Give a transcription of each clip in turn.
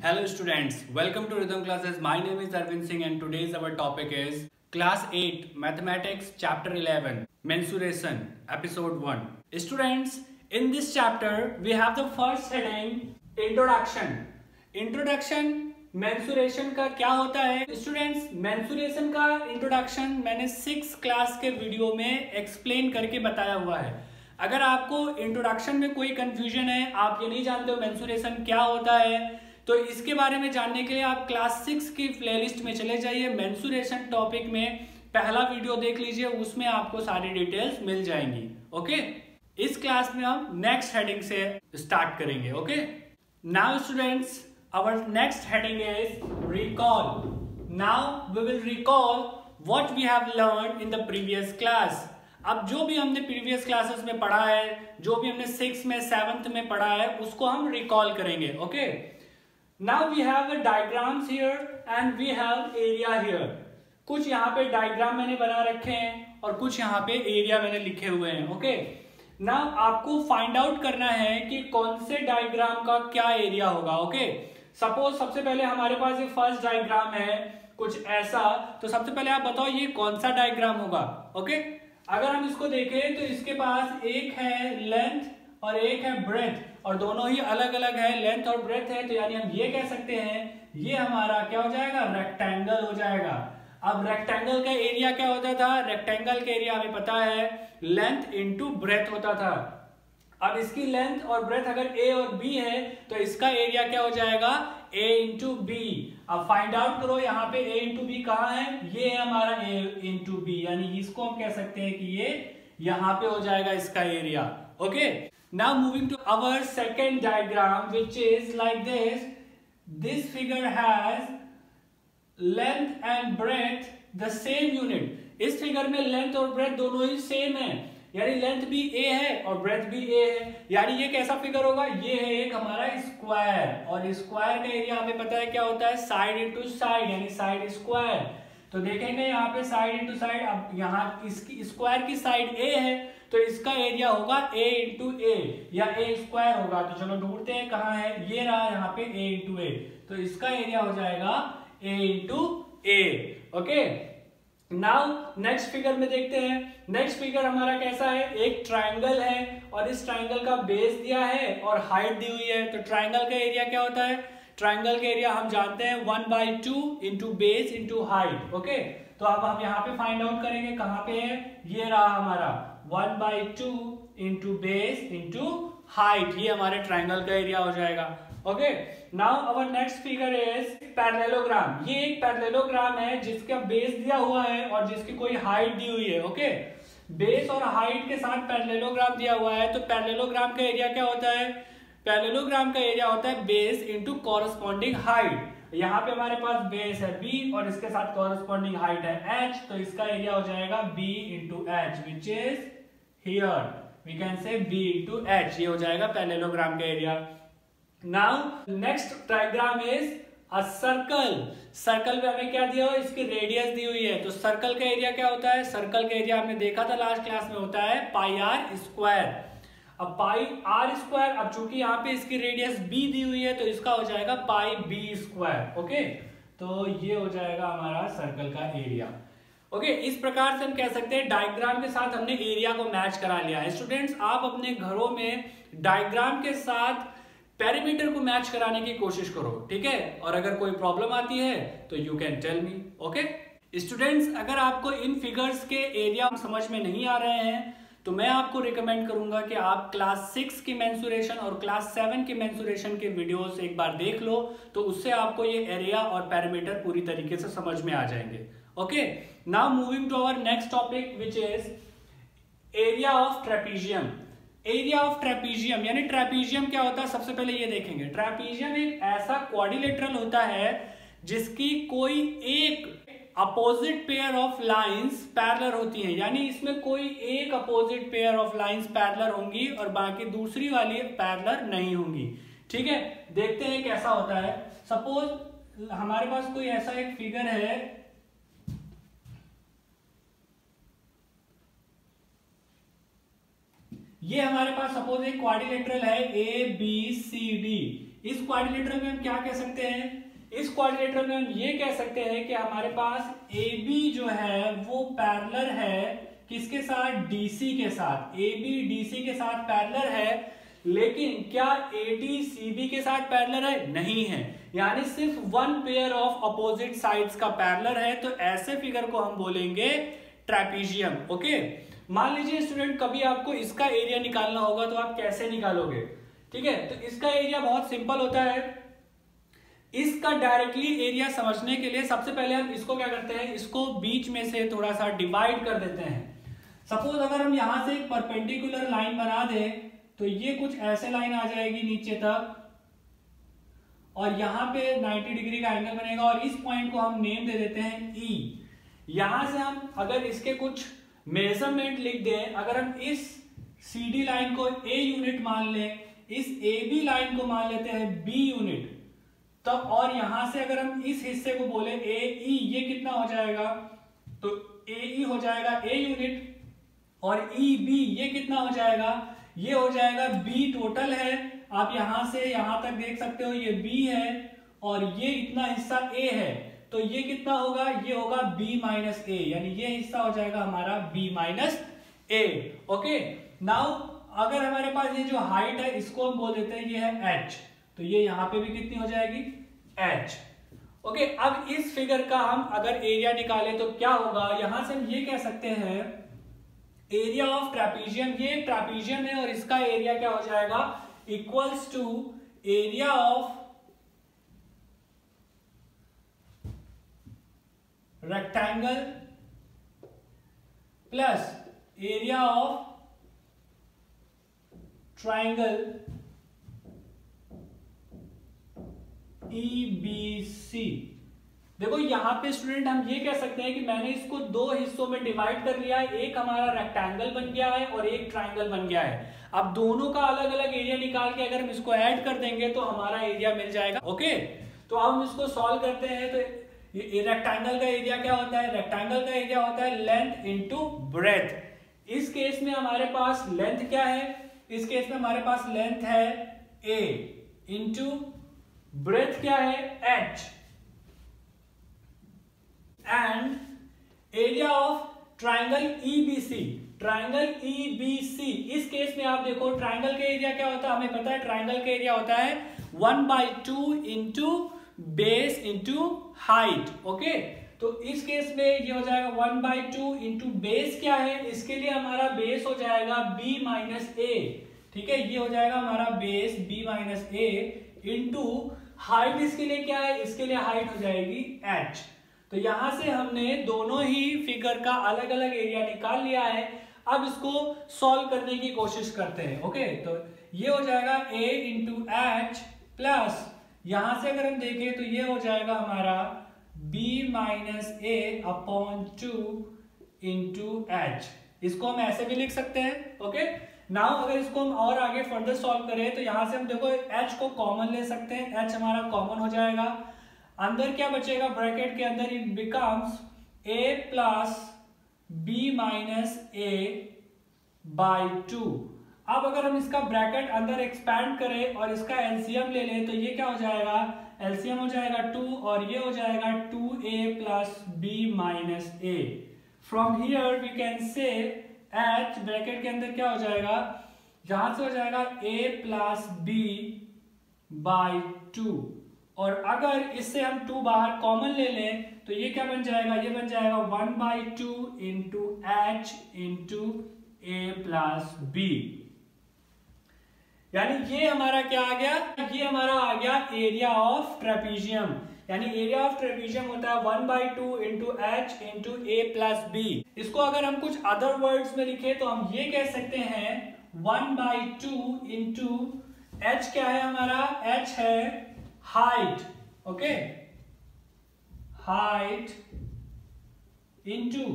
Hello students, welcome to Rhythm Classes. My name is Arvind Singh and today's our topic is Class 8 Mathematics Chapter 11 Mensuration Episode 1. Students, in this chapter we have the first heading Introduction. Introduction mensuration का क्या होता है? Students, mensuration का introduction मैंने 6 class के video में explain करके बताया हुआ है. अगर आपको इंट्रोडक्शन में कोई कंफ्यूजन है, आप ये नहीं जानते हो मेंसुरेशन क्या होता है, तो इसके बारे में जानने के लिए आप क्लास 6 की प्लेलिस्ट में चले जाइए. मेंसुरेशन टॉपिक में पहला वीडियो देख लीजिए, उसमें आपको सारी डिटेल्स मिल जाएंगी. ओके, इस क्लास में हम नेक्स्ट हेडिंग से स्टार्ट करेंगे. Okay, now students, our next heading is recall. Now we will recall what we have learned in the previous class. अब जो भी हमने प्रीवियस क्लासेस में पढ़ा है, जो भी हमने 6 में 7th में पढ़ा है, उसको हम रिकॉल करेंगे. Okay, now we have diagrams here and we have area here. कुछ यहाँ पे डायग्राम मैंने बना रखे हैं और कुछ यहाँ पे एरिया मैंने लिखे हुए हैं. ओके, नाउ आपको फाइंड आउट करना है कि कौन से डायग्राम का क्या एरिया होगा. ओके, सपोज सबसे पहले हमारे पास एक फर्स्ट डायग्राम है कुछ ऐसा, तो सबसे पहले आप बताओ ये कौन सा डायग्राम होगा. ओके, अगर हम इसको देखें तो इसके पास एक है लेंथ और एक है ब्रेथ और दोनों ही अलग अलग है, लेंथ और ब्रेथ है, तो यानी हम ये कह सकते हैं ये हमारा क्या हो जाएगा, रेक्टेंगल हो जाएगा. अब रेक्टेंगल का एरिया क्या होता था? रेक्टेंगल का एरिया हमें पता है लेंथ इंटू ब्रेथ होता था. अब इसकी लेंथ और ब्रेथ अगर a और b है तो इसका एरिया क्या हो जाएगा, a इंटू बी. अब फाइंड आउट करो यहाँ पे a इंटू बी कहाँ है, ये है हमारा a इंटू बी, यानी इसको हम कह सकते हैं कि ये यहाँ पे हो जाएगा इसका area. Okay, now moving to our second diagram which is like this. This figure has length and breadth the same unit. इस फिगर में लेंथ और ब्रेथ दोनों ही सेम है, यानी लेंथ भी a है और ब्रेथ भी a है, यानी ये कैसा फिगर होगा, ये है एक हमारा स्क्वायर. और स्क्वायर का एरिया हमें पता है क्या होता है, साइड इंटू साइड, यानी साइड स्क्वायर. तो देखेंगे यहाँ पे साइड इंटू साइड. अब यहाँ इसकी स्क्वायर की साइड a है तो इसका एरिया होगा a इंटू ए या a स्क्वायर होगा. तो चलो ढूंढते हैं कहाँ है, ये रहा यहाँ पे a इंटू ए, तो इसका एरिया हो जाएगा a into A. Okay, now next figure में देखते हैं. नेक्स्ट फिगर हमारा कैसा है, एक ट्राइंगल है और इस ट्राइंगल का बेस दिया है और हाइट दी हुई है. तो ट्राइंगल का एरिया क्या होता है, ट्राइंगल का एरिया हम जानते हैं 1/2 into base into height. Okay, तो अब हम यहाँ पे फाइंड आउट करेंगे कहाँ पे है, ये रहा हमारा 1/2 इंटू बेस इंटू हाइट, ये हमारे ट्राइंगल का एरिया हो जाएगा. Okay, now our next figure is parallelogram. ये एक पैरेललोग्राम है जिसका बेस दिया हुआ है और जिसकी कोई हाइट दी हुई है. ओके, बेस और हाइट के साथ पैरेललोग्राम दिया हुआ है. तो पैरेललोग्राम का एरिया क्या होता है, पैरेललोग्राम का एरिया होता है बेस इंटू कॉरस्पॉन्डिंग हाइट. यहाँ पे हमारे पास बेस है b और इसके साथ कॉरस्पॉन्डिंग हाइट है h, तो इसका एरिया हो जाएगा b into H which is here we can say b into H. ये हो जाएगा पैरेललोग्राम का area. Now next diagram is a circle. Circle पे हमें क्या दिया हुआ है, इसकी रेडियस दी हुई है. तो सर्कल का एरिया क्या होता है, सर्कल का एरिया हमने देखा था लास्ट क्लास में, होता है पाई आर स्क्वायर. अब पाई आर स्क्वायर, अब चूंकि यहाँ पे इसकी रेडियस b दी हुई है तो इसका हो जाएगा पाई b स्क्वायर. ओके, तो ये हो जाएगा हमारा सर्कल का एरिया. ओके, इस प्रकार से हम कह सकते हैं डायग्राम के साथ हमने एरिया को मैच करा लिया है. स्टूडेंट्स, आप अपने घरों में डायग्राम के साथ पैरामीटर को मैच कराने की कोशिश करो, ठीक है. और अगर कोई प्रॉब्लम आती है तो you can tell me. Okay students, अगर आपको इन फिगर्स के एरिया समझ में नहीं आ रहे हैं तो मैं आपको रिकमेंड करूंगा कि आप क्लास 6 की मेंसुरेशन और क्लास 7 की मेंसुरेशन के वीडियोस एक बार देख लो, तो उससे आपको ये एरिया और पैरामीटर पूरी तरीके से समझ में आ जाएंगे. Okay, now moving to our next topic which is area of trapezium. Area of trapezium यानी ट्रेपीजियम क्या होता है, सबसे पहले ये देखेंगे. ट्रेपीजियम एक ऐसा क्वाड्रिलेटरल होता है जिसकी कोई एक opposite pair of lines parallel होती हैं, यानी इसमें कोई एक opposite pair of lines parallel होंगी और बाकी दूसरी वाली पैरेलल नहीं होंगी. ठीक है, देखते हैं कैसा होता है. सपोज हमारे पास कोई ऐसा एक फिगर है, ये हमारे पास सपोज एक क्वाड्रिलेटरल है ए बी सी डी. इस क्वाड्रिलेटरल में हम क्या कह सकते हैं, इस क्वाड्रिलेटरल में हम ये कह सकते हैं कि हमारे पास AB जो है वो पैरेलल है किसके साथ, DC के साथ। AB DC के साथ पैरेलल है, लेकिन क्या AD CB के साथ पैरेलल है, नहीं है, यानी सिर्फ one pair of opposite sides का पैरेलल है। तो ऐसे फिगर को हम बोलेंगे ट्रेपीजियम। ओके, मान लीजिए स्टूडेंट कभी आपको इसका एरिया निकालना होगा तो आप कैसे निकालोगे, ठीक है। तो इसका एरिया बहुत सिंपल होता है। इसका डायरेक्टली एरिया समझने के लिए सबसे पहले हम इसको क्या करते हैं, इसको बीच में से थोड़ा सा डिवाइड कर देते हैं। सपोज अगर हम यहां से एक परपेंडिकुलर लाइन बना दें तो ये कुछ ऐसे लाइन आ जाएगी नीचे तक, और यहां पे 90 डिग्री का एंगल बनेगा, और इस पॉइंट को हम नेम दे देते हैं E। यहां से हम अगर इसके कुछ मेजरमेंट लिख दें, अगर हम इस CD लाइन को A यूनिट मान लें, इस AB लाइन को मान लेते हैं B यूनिट, तो और यहां से अगर हम इस हिस्से को बोले AE, ये कितना हो जाएगा, तो AE हो जाएगा A यूनिट, और EB ये कितना हो जाएगा, ये हो जाएगा B टोटल है। आप यहां से यहां तक देख सकते हो, ये B है और ये इतना हिस्सा A है, तो ये कितना होगा, ये होगा B माइनस A, यानी ये हिस्सा हो जाएगा हमारा B minus A। Okay, now अगर हमारे पास ये जो हाइट है इसको हम बोल देते हैं ये है H, तो ये यहां पे भी कितनी हो जाएगी, H। ओके, अब इस फिगर का हम अगर एरिया निकालें तो क्या होगा, यहां से हम ये कह सकते हैं एरिया ऑफ ट्रेपीजियम, ये ट्रेपीजियम है और इसका एरिया क्या हो जाएगा, equals to area of rectangle plus area of triangle EBC। देखो यहां पे स्टूडेंट हम ये कह सकते हैं कि मैंने इसको दो हिस्सों में डिवाइड कर लिया है, एक हमारा रेक्टेंगल बन गया है और एक ट्राइंगल बन गया है। अब दोनों का अलग अलग एरिया निकाल के अगर हम इसको ऐड कर देंगे तो हमारा एरिया मिल जाएगा। ओके, तो अब हम इसको सॉल्व करते हैं। तो ये रेक्टेंगल का एरिया क्या होता है, रेक्टेंगल का एरिया होता है लेंथ इंटू ब्रेथ। इस केस में हमारे पास लेंथ क्या है, इस केस में हमारे पास लेंथ है A इंटू ब्रेथ क्या है H, and area of triangle EBC। Triangle EBC इस केस में आप देखो ट्राइंगल का एरिया क्या होता है, हमें पता है ट्राइंगल का एरिया होता है 1/2 into base into height. Okay, तो इस केस में ये हो जाएगा 1/2 इंटू बेस क्या है, इसके लिए हमारा बेस हो जाएगा B माइनस A। ठीक है, ये हो जाएगा हमारा base B minus A into height, इसके लिए क्या है, इसके लिए हाइट हो जाएगी H। तो यहां से हमने दोनों ही फिगर का अलग अलग एरिया निकाल लिया है। अब इसको सॉल्व करने की कोशिश करते हैं। ओके, तो ये हो जाएगा A इंटू H प्लस यहां से अगर हम देखें तो ये हो जाएगा हमारा B minus A upon 2 into H। इसको हम ऐसे भी लिख सकते हैं। ओके, नाउ अगर इसको हम और आगे फर्दर सॉल्व करें तो यहां से हम देखो H को कॉमन ले सकते हैं, H हमारा कॉमन हो जाएगा, अंदर क्या बचेगा ब्रैकेट के अंदर, it becomes A plus B minus A by 2। अब अगर हम इसका ब्रैकेट अंदर एक्सपैंड करें और इसका एलसीएम ले लें तो ये क्या हो जाएगा, एलसीएम हो जाएगा 2 और ये हो जाएगा 2A plus B minus A। From here we can say H bracket के अंदर क्या हो जाएगा, यहां से हो जाएगा A प्लस B बाई 2, और अगर इससे हम 2 बाहर कॉमन ले लें तो ये क्या बन जाएगा, ये बन जाएगा 1/2 into H into A plus B। यानी ये हमारा क्या आ गया, ये हमारा आ गया एरिया ऑफ ट्रेपीजियम। यानी एरिया ऑफ ट्रेपीजियम होता है 1/2 into H into A plus B। इसको अगर हम कुछ अदर वर्ड्स में लिखे तो हम ये कह सकते हैं 1/2 इंटू H क्या है हमारा, H है height. Okay, height into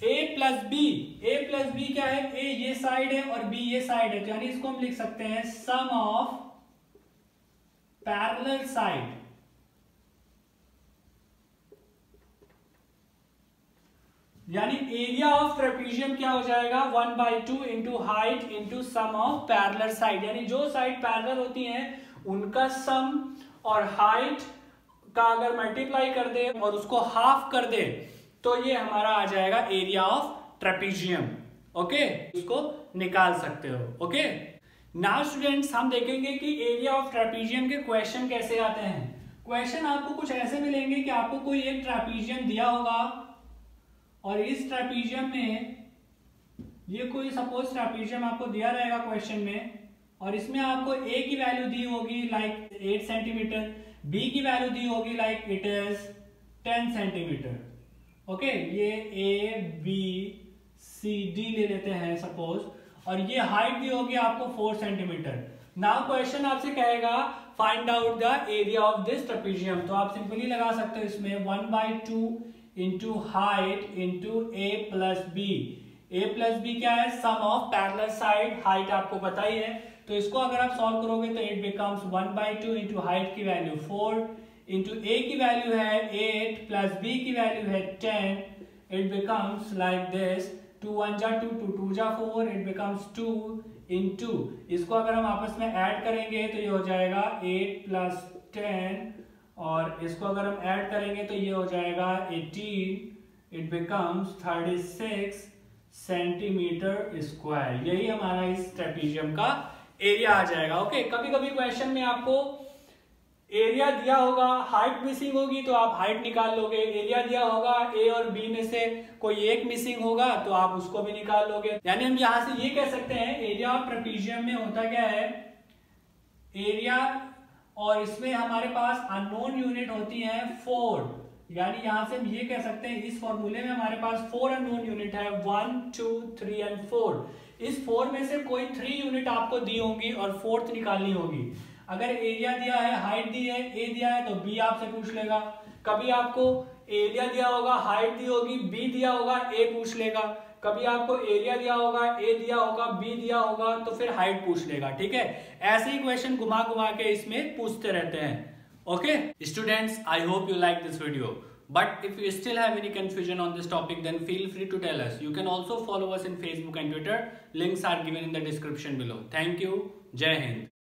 A plus B। A plus B क्या है, A ये साइड है और B ये साइड है, यानी इसको हम लिख सकते हैं सम ऑफ पैरेलल साइड। यानी एरिया ऑफ ट्रेपीजियम क्या हो जाएगा 1/2 into height into sum of parallel side. यानी जो साइड पैरेलल होती हैं उनका सम और हाइट का अगर मल्टीप्लाई कर दे और उसको हाफ कर दे तो ये हमारा आ जाएगा एरिया ऑफ ट्रेपीजियम। ओके, इसको निकाल सकते हो। ओके, नाउ स्टूडेंट्स हम देखेंगे कि एरिया ऑफ ट्रेपीजियम के क्वेश्चन कैसे आते हैं। क्वेश्चन आपको कुछ ऐसे मिलेंगे कि आपको कोई एक ट्रेपीजियम दिया होगा और इस ट्रेपीजियम में ये कोई सपोज ट्रेपीजियम आपको दिया रहेगा क्वेश्चन में, और इसमें आपको ए की वैल्यू दी होगी लाइक 8 सेंटीमीटर, बी की वैल्यू दी होगी like it is 10 centimetre. Okay, ये ए बी सी डी ले लेते हैं सपोज, और ये हाइट दी होगी आपको 4 सेंटीमीटर। नाउ क्वेश्चन आपसे कहेगा find out the area of this trapezium, तो आप सिंपली लगा सकते हो इसमें 1/2 इंटू हाइट इंटू ए प्लस बी। ए प्लस बी क्या है, सम ऑफ पैरेलल साइड, हाइट आपको पता ही है, तो इसको अगर आप सॉल्व करोगे तो इट बिकम्स 1/2 इंटू हाइट की वैल्यू 4 इंटू ए की वैल्यू है 8 प्लस बी की वैल्यू है 10, इट बिकम्स लाइक दिस 2 1 जा 2 2 2 जा 4, इट बिकम्स 2 इंटू, इसको अगर हम आपस में ऐड करेंगे तो ये हो जाएगा 8 प्लस 10, और इसको अगर हम ऐड करेंगे तो ये हो जाएगा 18, इट बिकम्स 36 सेंटीमीटर स्क्वायर। यही हमारा इस ट्रेपीजियम का एरिया आ जाएगा। ओके, कभी कभी क्वेश्चन में आपको एरिया दिया होगा, हाइट मिसिंग होगी तो आप हाइट निकाल लोगे, एरिया दिया होगा ए और बी में से कोई एक मिसिंग होगा तो आप उसको भी निकाल लोगे। यानी हम यहां से ये कह सकते हैं एरिया ऑफ ट्रेपीजियम में होता क्या है, एरिया और इसमें हमारे पास अननोन यूनिट होती है 4, यानी यहां से हम ये कह सकते हैं इस फॉर्मूले में हमारे पास 4 अननोन यूनिट है 1 2 3 एंड 4। इस 4 में से कोई 3 यूनिट आपको दी होंगी और 4th निकालनी होगी। अगर एरिया दिया है, हाइट दी है, ए दिया है तो बी आपसे पूछ लेगा। कभी आपको एरिया दिया होगा, हाइट दी होगी, बी दिया होगा, ए पूछ लेगा। कभी आपको एरिया दिया होगा, ए दिया होगा, बी दिया होगा तो फिर हाइट पूछ लेगा। ठीक है, ऐसे ही क्वेश्चन घुमा घुमा के इसमें पूछते रहते हैं। Okay students, I hope you like this video, but if you still have any confusion on this topic then feel free to tell us. You can also follow us in Facebook and Twitter. Links are given in the description below. Thank you. Jai Hind.